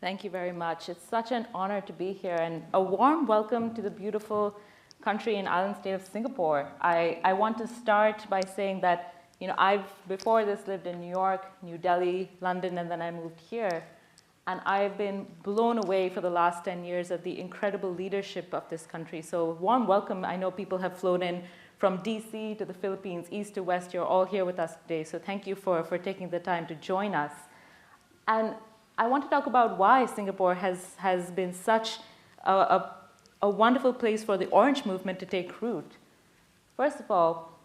Thank you very much. It's such an honor to be here, and a warm welcome to the beautiful country and island state of Singapore. I want to start by saying that, I've before this lived in New York, New Delhi, London, and then I moved here. And I've been blown away for the last 10 years at the incredible leadership of this country. So warm welcome. I know people have flown in from DC to the Philippines, east to west. You're all here with us today. So thank you for taking the time to join us. And I want to talk about why Singapore has been such a wonderful place for the Orange movement to take root. First of all,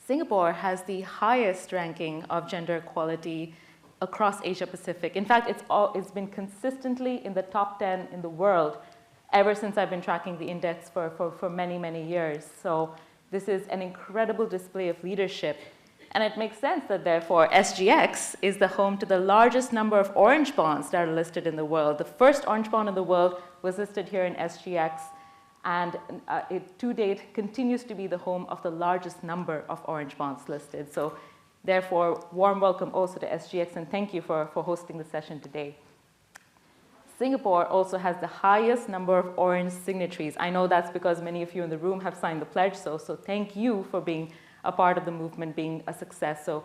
Singapore has the highest ranking of gender equality across Asia Pacific. In fact, it's been consistently in the top 10 in the world ever since I've been tracking the index for many, many years. So this is an incredible display of leadership. And it makes sense that, therefore, SGX is the home to the largest number of orange bonds that are listed in the world. The first orange bond in the world was listed here in SGX, and it, to date, continues to be the home of the largest number of orange bonds listed. So, therefore, warm welcome also to SGX, and thank you for hosting the session today. Singapore also has the highest number of orange signatories. I know that's because many of you in the room have signed the pledge, so thank you for being a part of the movement, being a success. So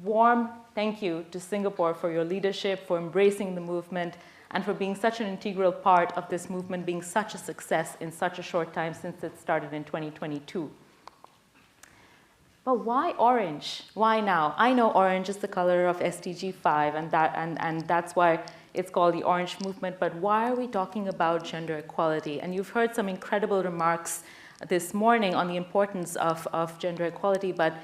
warm thank you to Singapore for your leadership, for embracing the movement, and for being such an integral part of this movement, being such a success in such a short time since it started in 2022. But why orange? Why now? I know orange is the color of SDG 5, and that's why it's called the Orange Movement, but why are we talking about gender equality? And you've heard some incredible remarks this morning on the importance of gender equality, but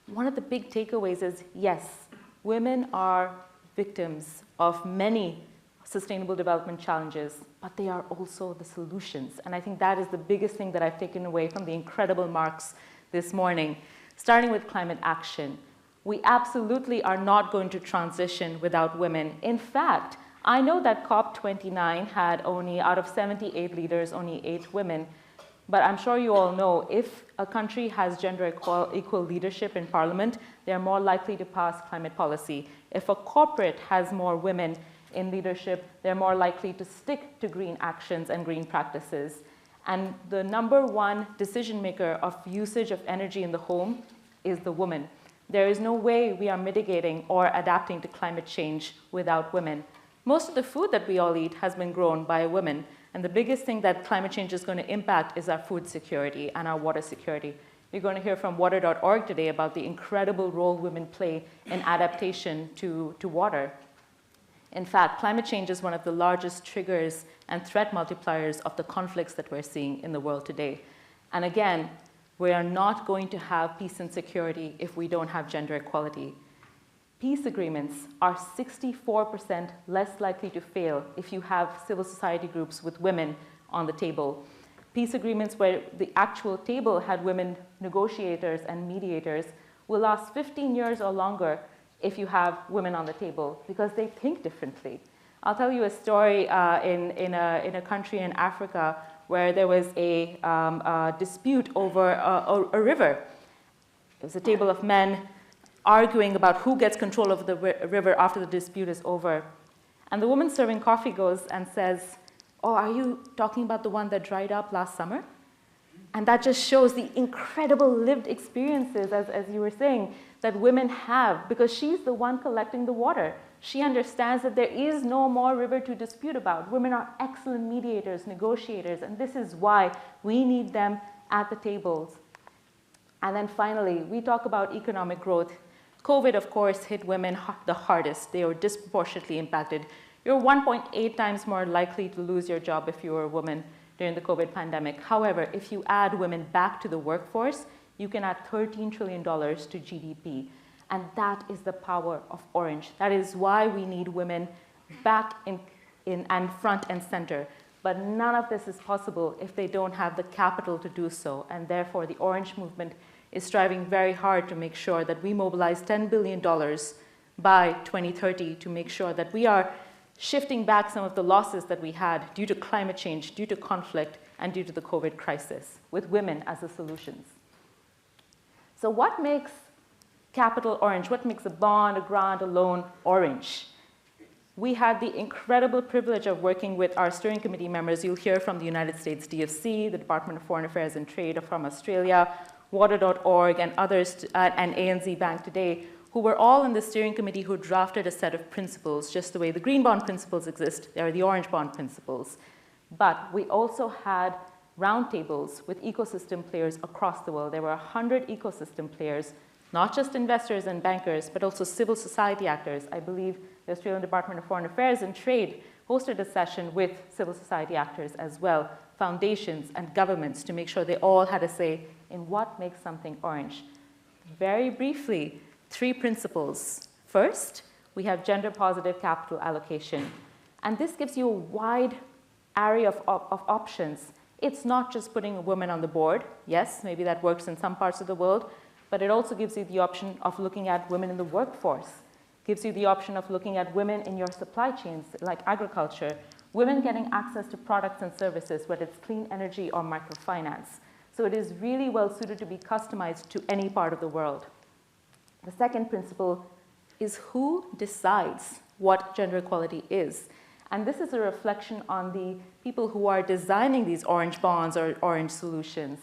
one of the big takeaways is, yes, women are victims of many sustainable development challenges, but they are also the solutions. And I think that is the biggest thing that I've taken away from the incredible remarks this morning. Starting with climate action, we absolutely are not going to transition without women. In fact, I know that COP29 had only, out of 78 leaders, only 8 women. But I'm sure you all know, if a country has gender equal leadership in parliament, they're more likely to pass climate policy. If a corporate has more women in leadership, they're more likely to stick to green actions and green practices. And the #1 decision maker of usage of energy in the home is the woman. There is no way we are mitigating or adapting to climate change without women. Most of the food that we all eat has been grown by women. And the biggest thing that climate change is going to impact is our food security and our water security. We're going to hear from water.org today about the incredible role women play in adaptation to water. In fact, climate change is one of the largest triggers and threat multipliers of the conflicts that we're seeing in the world today. And again, we are not going to have peace and security if we don't have gender equality. Peace agreements are 64% less likely to fail if you have civil society groups with women on the table. Peace agreements where the actual table had women negotiators and mediators will last 15 years or longer if you have women on the table, because they think differently. I'll tell you a story in a country in Africa where there was a dispute over a river. It was a table of men arguing about who gets control of the river after the dispute is over. And the woman serving coffee goes and says, "Oh, are you talking about the one that dried up last summer?" And that just shows the incredible lived experiences, as you were saying, that women have, because she's the one collecting the water. She understands that there is no more river to dispute about. Women are excellent mediators, negotiators, and this is why we need them at the tables. And then finally, we talk about economic growth. COVID, of course, hit women the hardest. They were disproportionately impacted. You're 1.8 times more likely to lose your job if you were a woman during the COVID pandemic. However, if you add women back to the workforce, you can add $13 trillion to GDP. And that is the power of Orange. That is why we need women back in and front and center. But none of this is possible if they don't have the capital to do so. And therefore, the Orange movement is striving very hard to make sure that we mobilize $10 billion by 2030 to make sure that we are shifting back some of the losses that we had due to climate change, due to conflict, and due to the COVID crisis, with women as the solutions. So what makes capital orange? What makes a bond, a grant, a loan orange? We had the incredible privilege of working with our steering committee members. You'll hear from the United States DFC, the Department of Foreign Affairs and Trade from Australia, Water.org, and others, and ANZ Bank today, who were all in the steering committee who drafted a set of principles, just the way the green bond principles exist, they are the orange bond principles. But we also had roundtables with ecosystem players across the world. There were 100 ecosystem players, not just investors and bankers, but also civil society actors. I believe the Australian Department of Foreign Affairs and Trade hosted a session with civil society actors as well, foundations and governments, to make sure they all had a say in what makes something orange. Very briefly, 3 principles. First, we have gender positive capital allocation. And this gives you a wide array of options. It's not just putting a woman on the board. Yes, maybe that works in some parts of the world, but it also gives you the option of looking at women in the workforce, gives you the option of looking at women in your supply chains, like agriculture, women getting access to products and services, whether it's clean energy or microfinance. So it is really well suited to be customized to any part of the world. The second principle is who decides what gender equality is. And this is a reflection on the people who are designing these orange bonds or orange solutions.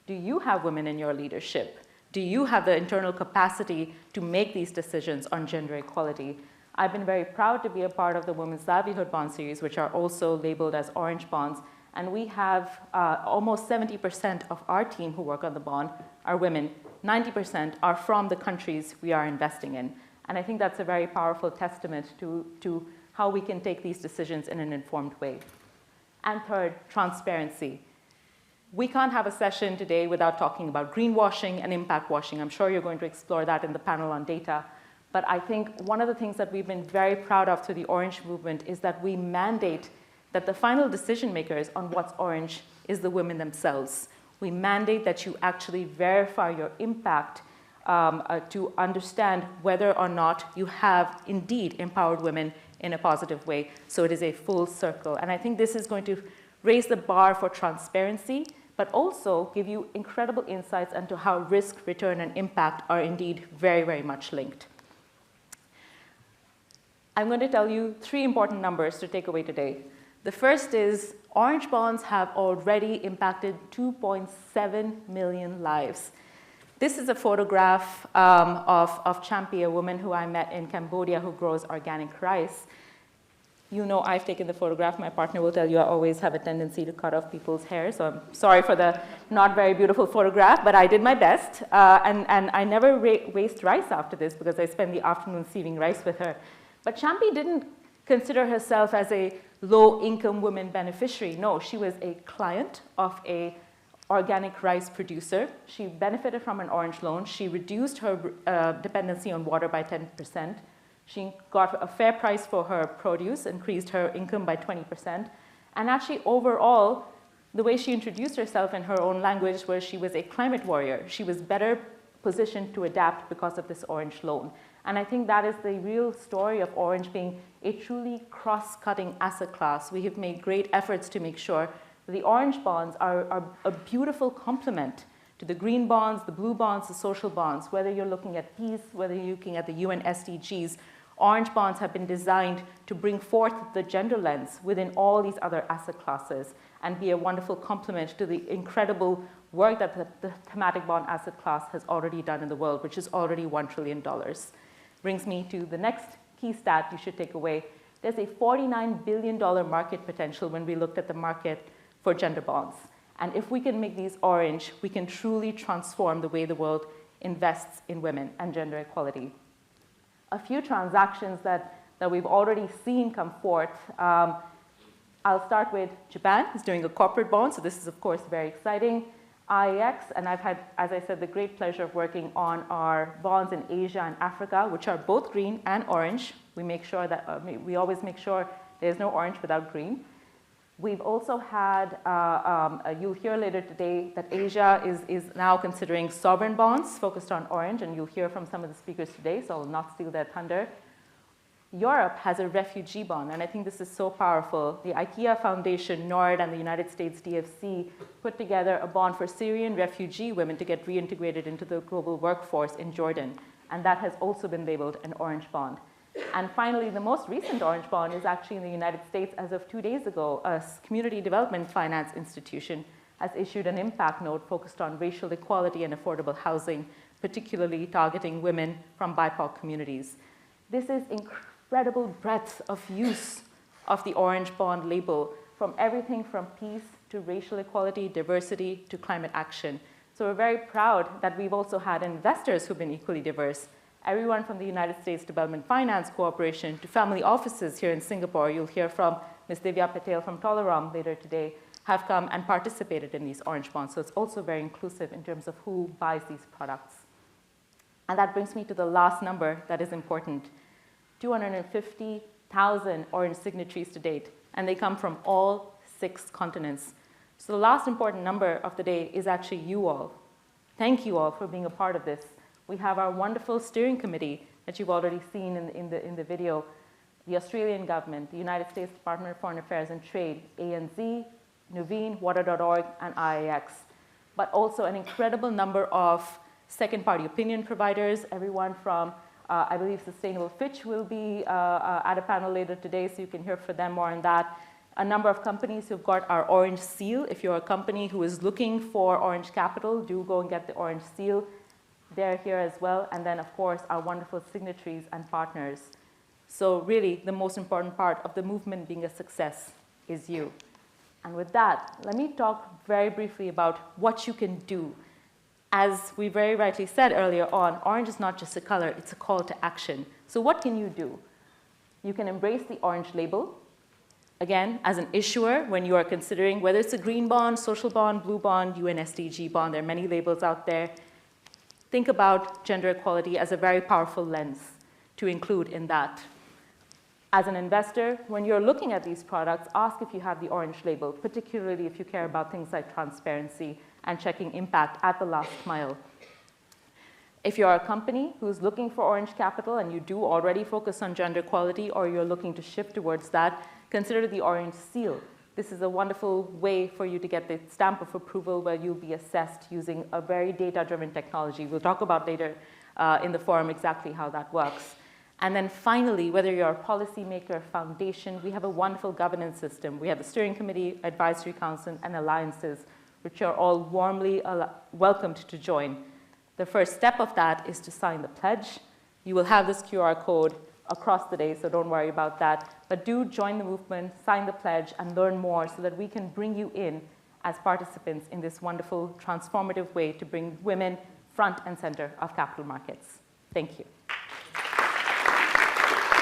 Do you have women in your leadership? Do you have the internal capacity to make these decisions on gender equality? I've been very proud to be a part of the Women's Livelihood Bond series, which are also labeled as orange bonds. And we have almost 70% of our team who work on the bond are women. 90% are from the countries we are investing in. And I think that's a very powerful testament to how we can take these decisions in an informed way. And third, transparency. We can't have a session today without talking about greenwashing and impact washing. I'm sure you're going to explore that in the panel on data. But I think one of the things that we've been very proud of through the Orange Movement is that we mandate that the final decision makers on what's orange is the women themselves. We mandate that you actually verify your impact to understand whether or not you have indeed empowered women in a positive way. So it is a full circle. And I think this is going to raise the bar for transparency, but also give you incredible insights into how risk, return, and impact are indeed very, very much linked. I'm going to tell you 3 important numbers to take away today. The first is orange bonds have already impacted 2.7 million lives. This is a photograph of Champi, a woman who I met in Cambodia who grows organic rice. You know I've taken the photograph. My partner will tell you I always have a tendency to cut off people's hair, so I'm sorry for the not very beautiful photograph, but I did my best. And I never waste rice after this because I spend the afternoon sieving rice with her. But Champi didn't consider herself as a low-income woman beneficiary. No, she was a client of a organic rice producer. She benefited from an orange loan. She reduced her dependency on water by 10%. She got a fair price for her produce, increased her income by 20%. And actually, overall, the way she introduced herself in her own language was she was a climate warrior. She was better positioned to adapt because of this orange loan. And I think that is the real story of orange being a truly cross-cutting asset class. We have made great efforts to make sure that the orange bonds are a beautiful complement to the green bonds, the blue bonds, the social bonds. Whether you're looking at peace, whether you're looking at the UN SDGs, orange bonds have been designed to bring forth the gender lens within all these other asset classes and be a wonderful complement to the incredible work that the thematic bond asset class has already done in the world, which is already $1 trillion. Brings me to the next key stat you should take away. There's a $49 billion market potential when we looked at the market for gender bonds. And if we can make these orange, we can truly transform the way the world invests in women and gender equality. A few transactions that we've already seen come forth. I'll start with Japan, who's doing a corporate bond, so this is, of course, very exciting. IEX, and I've had, as I said, the great pleasure of working on our bonds in Asia and Africa, which are both green and orange. We make sure that, we always make sure there's no orange without green. We've also had, you'll hear later today that Asia is now considering sovereign bonds focused on orange, and you'll hear from some of the speakers today, so I'll not steal their thunder. Europe has a refugee bond, and I think this is so powerful. The IKEA Foundation, NORD, and the United States DFC put together a bond for Syrian refugee women to get reintegrated into the global workforce in Jordan, and that has also been labeled an orange bond. And finally, the most recent orange bond is actually in the United States. As of 2 days ago, a community development finance institution has issued an impact note focused on racial equality and affordable housing, particularly targeting women from BIPOC communities. This is incredible breadth of use of the orange bond label, from everything from peace to racial equality, diversity to climate action. So we're very proud that we've also had investors who've been equally diverse. Everyone from the United States Development Finance Corporation to family offices here in Singapore, you'll hear from Ms. Divya Patel from Tolaram later today, have come and participated in these orange bonds. So it's also very inclusive in terms of who buys these products. And that brings me to the last number that is important. 250,000 orange signatories to date, and they come from all 6 continents. So the last important number of the day is actually you all. Thank you all for being a part of this. We have our wonderful steering committee that you've already seen in the video, the Australian government, the United States Department of Foreign Affairs and Trade, ANZ, Nuveen, Water.org, and IAX, but also an incredible number of second-party opinion providers, everyone from, I believe, Sustainable Fitch will be at a panel later today, so you can hear from them more on that. A number of companies who've got our orange seal. If you're a company who is looking for orange capital, do go and get the orange seal. They're here as well. And then, of course, our wonderful signatories and partners. So really, the most important part of the movement being a success is you. And with that, let me talk very briefly about what you can do. As we very rightly said earlier on, orange is not just a color, it's a call to action. So what can you do? You can embrace the orange label. Again, as an issuer, when you are considering whether it's a green bond, social bond, blue bond, UN SDG bond, there are many labels out there. Think about gender equality as a very powerful lens to include in that. As an investor, when you're looking at these products, ask if you have the orange label, particularly if you care about things like transparency and checking impact at the last mile. If you're a company who's looking for orange capital and you do already focus on gender equality, or you're looking to shift towards that, consider the orange seal. This is a wonderful way for you to get the stamp of approval where you'll be assessed using a very data-driven technology. We'll talk about later in the forum exactly how that works. And then finally, whether you're a policymaker, foundation, we have a wonderful governance system. We have a steering committee, advisory council, and alliances, which are all warmly welcomed to join. The first step of that is to sign the pledge. You will have this QR code across the day, so don't worry about that. But do join the movement, sign the pledge, and learn more so that we can bring you in as participants in this wonderful, transformative way to bring women front and center of capital markets. Thank you.